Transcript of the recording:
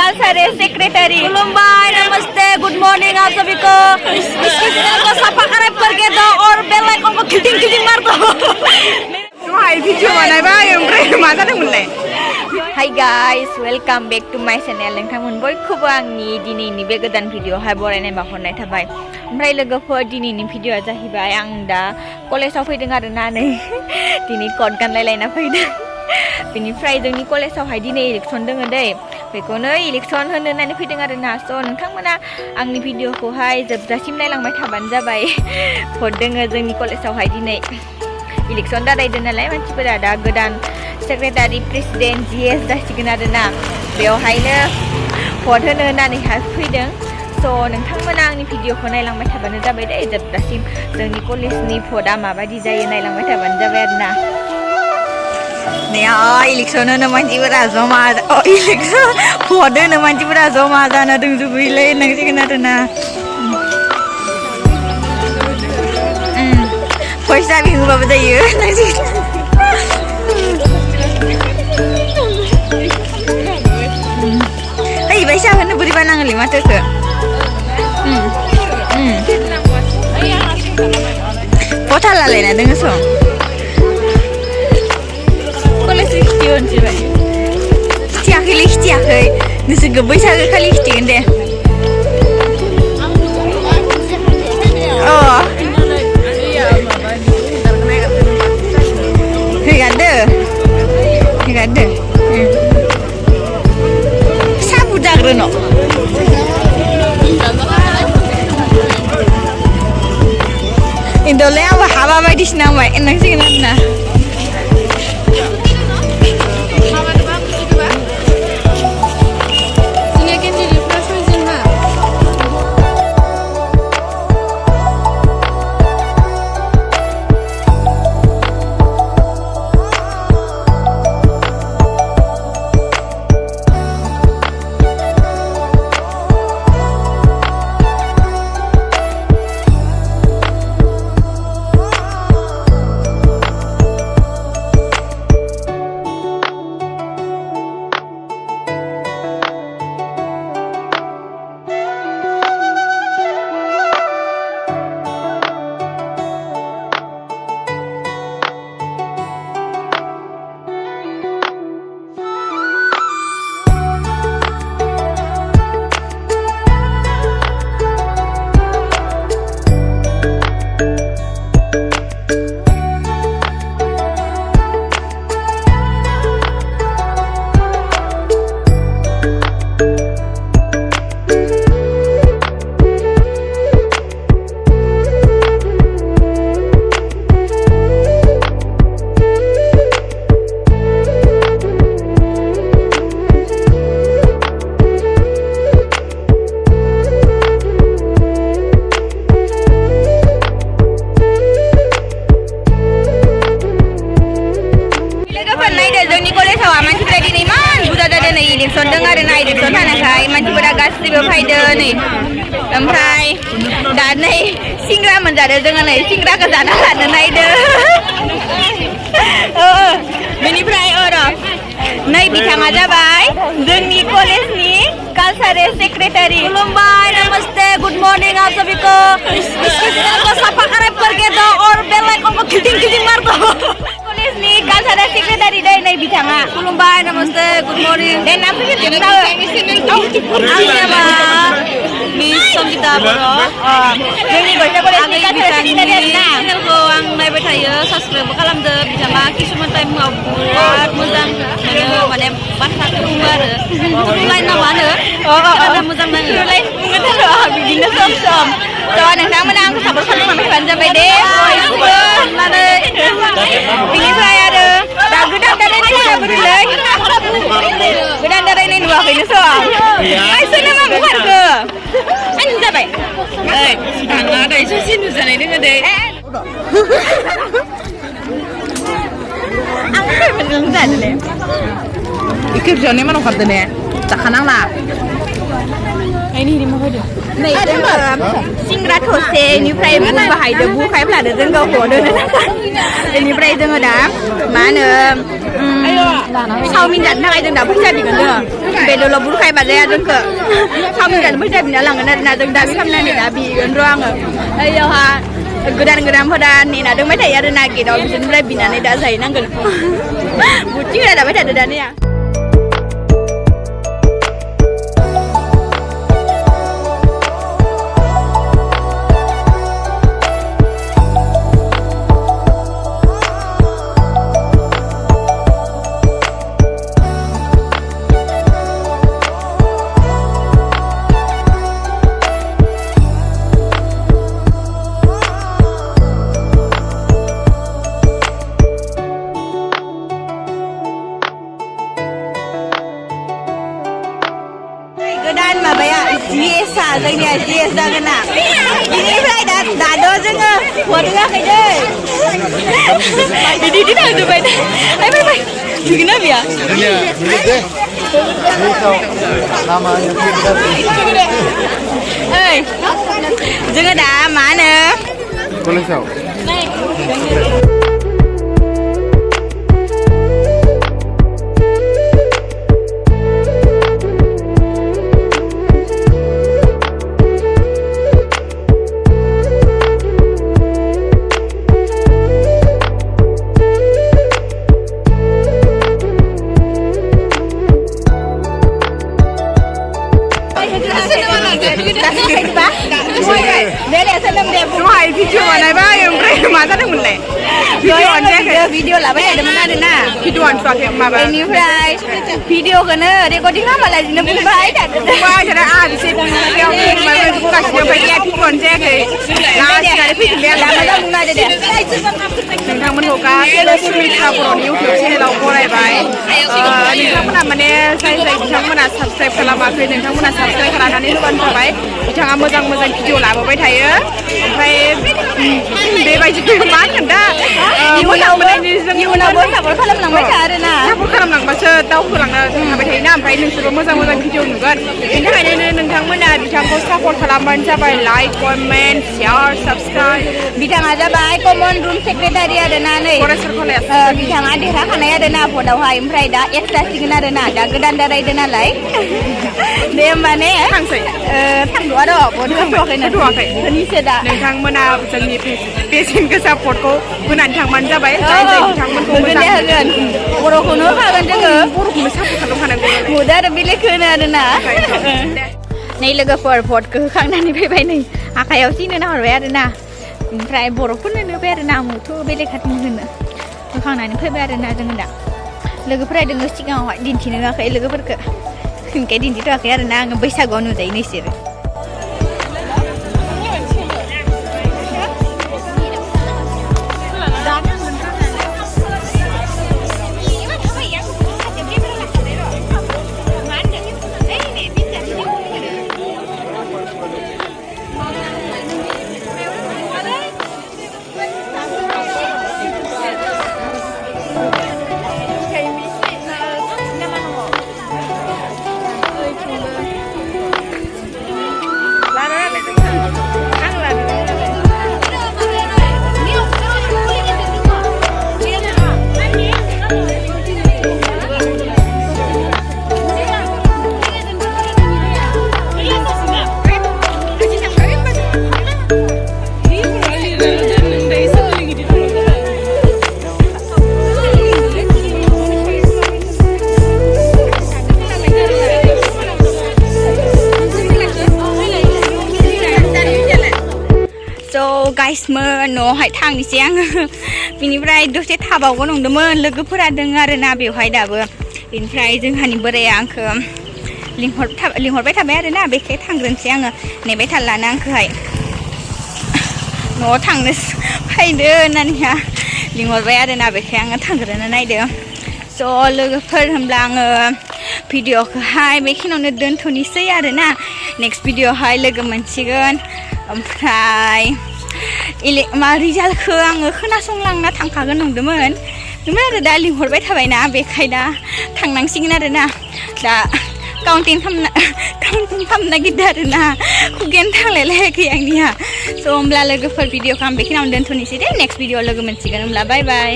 Cultural secretary. खुलुमबाय, नमस्ते, good morning आप सभी को। इस चैनल को सब्सक्राइब करके दो और बेल आइकन को खिटिंग खिटिंग मार दो। हाय भिडिअ बानायबाय ओमफ्राय मा जादोंमोनलाय? Hi guys, welcome back to my channel. नोंथांमोन बयखौबो आंनि दिनैनि बे गोदान भिडिअआवहाय बरायनाय बावहरनाय थाबाय। ओमफ्राय लोगोफोर, दिनैनि भिडिअआ जाहैबाय आं दा कलेजाव फैदों आरोना, नै दिनै कट गानलायलायना फैदों। बेनिफ्राय जोंनि कलेजावहाय दिनै इलेक्सन दङ दै, बेखौनो इलेक्सन होनो होननानै फैदों आरोना। स' नोंथांमोना आंनि भिडिअखौहाय जोबजासिम नायलांबाय थाबानो जाबाय। भट दङ जोंनि कलेजावहाय दिनै इलेक्सन दारायदों नालाय, मानसिफोरा दा गोदान सेक्रेटारि प्रेसिडेन्ट जिएस जासिगोन आरोना, बेवहायनो भट होनो होननानैहाय फैदों। स' नोंथांमोना आंनि भिडिअखौ नायलांबाय थाबानो जाबाय दै, जोबजासिम जोंनि कलेजनि भटआ माबायदि जायो नायलांबाय थाबानो जाबाय आरोना। इलेक्सन होनो मानसिफोरा जमा, इलेक्सन भट होनो मानसिफोरा जमा जाना दंजोबोलै होननांसिगोन आरोना। फैसा बिहोबाबो जायो होननांसिगोन। फैसा होनो बोरैबा नाङोलै माथोखो। फथा लालायना दोङो सं कलेज खिथियो होनसिबाय। खिथियाखैलै खिथियाखै, नोंसोरखौ बैसागो खालि खिथिगोन दे। हेगारदो साबु जाग्रोनो इन्दोलाय आंबो हाबा बायदिसिना होनबाय होननांसिगोन आरोना। जोंनि कलेजाव मानसिफोरा दिनै इमान बुरजा जादों नै, इलेक्सन दं आरोना। इलेक्सन थानायखाय मानसिफोरा गासिबो फैदों नै। ओमफ्राय दा नै सिंग्रा मोनजादों जोङो, नै सिंग्राखौ जाना लानो नायदो। बेनिफ्राय नै बिथाङा जाबाय जोंनि कलेजनि कल्चरल सेक्रेटारि। खुलुमबाय, नमस्ते, गुड मॉर्निंग आप सभी को। इस चैनल को सब्सक्राइब करके दो और बेल आइकन को खिटिंग खिटिंग मार दो। कलेजनि कल्चरल सेक्रेटारि दै नै बिथाङा। खुलुमबाय, नमस्ते, गुड मॉर्निंग। दे नाम फैगोन मिस संगिता बर', जोंनि गलसा कलेजनि कल्चरल सेक्रेटारि आरोना। चेनेलखौ आं नायबाय थायो, साबस्क्राइबबो खालामदो। बिथाङा किसुमान टाइमाव बिराद मोजां मोनो, माने बाथ्राखौ बुङो आरो थुलुंगायना मा होनो मोजां नाङो बिदिनो सम सम। थ' नोंथांमोना आंखौ सापर्ट खालामनानै फैबानो जाबाय दे बयबो होननानै। बिनिफ्राय आरो दा गोदान दारायनाय बोरैलै, गोदान दारायनाय नुवाखैनो सं सोरनो मा बुंखारखो आंनि जाबाय। आंना दायो ससे नुजानाय दोङो दे। आं मोजां जादोंलै खेबसेयावनो इमान ओंखारदो ने, जाखानांला। सिंग्रा थरसेनिफ्राय बुट बाहायदो, बुखायफ्लादो जों गावखौ बेनिफ्राय जोङो दा मा होनो चावमिन जानो थाखाय जों दा फैसा बिगोन जोङो। बेदरल' बुरखायबा जाया जोंखो खामनानै फैसा बिना लांगोन आरोना जों दा बे खामनानै दा बिगोन र' आङो ओइयावहा गोदानफोरा नेना दोंबाय थायो आरोना गेटआव बिसोरनिफ्राय बिनानै दा जाहैनांगोन बुथिंग्रा जाबाय थादो दानिया गोदान माबाया जिएसआ जोंनिया जिएस जागोन ना बिनिफ्राय दाद' जोङो हरङाखै दै बिदि थांजोब्बाय दा फै दुगैगोन ना बिया ओइ जोङो दा मा होनो कलेजाव दहाय भिडिअ बानायबाय ओमफ्राय मा जादोंमोनलाय भिडिअ लाबाय थादोंमोन आरोना भिडिअआनो थुवाखै माबा बेनिफ्राय भिडिअखौनो रेकर्डिं खालामालासिनो बुंबाय थादों आंहा एसे बुंगासिनो ओमफ्राय गैया भिडिअआनो जायाखै लासैनानै फैफिनबाय आरो मोजां बुंना होदो दे नोंथांमोनखौ गासैबो सुमित्रा बर'नि इउटुब चेनेलाव बरायबाय नोंथांमोना माने जाय बिथांमोना साबस्क्राइब खालामाखै नोंथांमोना साबस्क्राइब खालामनानै होबानो जाबाय बिथाङा मोजां भिडिअ लाबोबाय थायो ओमफ्राय बेबायदिनो मा होनगोन दा इयुनावबो सापर्ट खालामलांबाय था आरोना सापर्ट खालामलांबासो दावखोलांनो हाबाय थायोना ओमफ्राय नोंसोरबो मोजां भिडिअ नुगोन बेनि थाखायनो नोंथांमोना बिथांखौ सापर्ट खालामबानो जाबाय लाइक कमेन्ट शेयार साबस्क्राइब बिथाङा जाबाय कमन रुम सेक्रेटारि आरोना नै बिथाङा देरहाखानाय आरोना भटआवहाय ओमफ्राय दा एक्स जासिगोन आरोना दा गोदान दारायदो नालाय दे होमबा ने थांसै थांद'आ र' भट होथ'वाखै होनिसो दा नोंथांमोना जोंनि बेसेन गोसा भटखौ होनानै थांबानो जाबाय बिथांमोनखौ मोजां होगोन बर'खौनो होखागोन जोङो बर'खौनो सापर्ट खालामखानांगौ भट आरो बेलेग होनो आरोना नै लोगोफोर भटखौ होखांनानै फैबाय नै आखायाव सिनो नाहरबाय आरोना ओमफ्राय बर'फोरनो होबाय आरोना आंथ' बेलेग हारिनो होनो होखांनानै फैबाय आरोना जोङो दा लोगोफोरा दोङो सिगाङावहाय दिन्थिनो होआखै लोगोफोरखौ ओंखाय दिन्थिथ'वाखै आरोना आङो बैसागुआव नुजायो नोंसोरो गाइसमोन न'आवहाय थांनोसै आङो बिनिफ्राय दसे थाबावगोन नंदोंमोन लोगोफोरा दङ आरोना बेवहाय दाबो बेनिफ्राय जोंहानि बोराया आंखौ लिंहरबाय थाबाय आरोना बेखाय थांग्रोनोसै आङो नेबाय थालाना आंखौहाय न'आव थांनो फैदो होननानैहा लिंहरबाय आरोना बेखाय आङो थांग्रोनो नायदों स' लोगोफोर होमब्ला आङो भिडिअखौहाय बेखिनियावनो दोनथ'नोसै आरोना नेक्स्ट भिडिअआवहाय लोगो मोनसिगोन ओमफ्राय मा रिजाल्टखौ आङो खोनासंलांना थांखागोन नंदोंमोन आरो दा लिंहरबाय थाबायना बेखायनो थांनांसिगोन आरोना दा काउन्टिं खालामनो नागिरदों आरोना खुगायानो थांलायलायाखै आंनिया स' होमब्ला लोगोफोर भिडिअखौ आं बेखिनियावनो दोनथ'नोसै दे नेक्स्ट भिडिअआव लोगो मोनसिगोन होमब्ला बाय बाय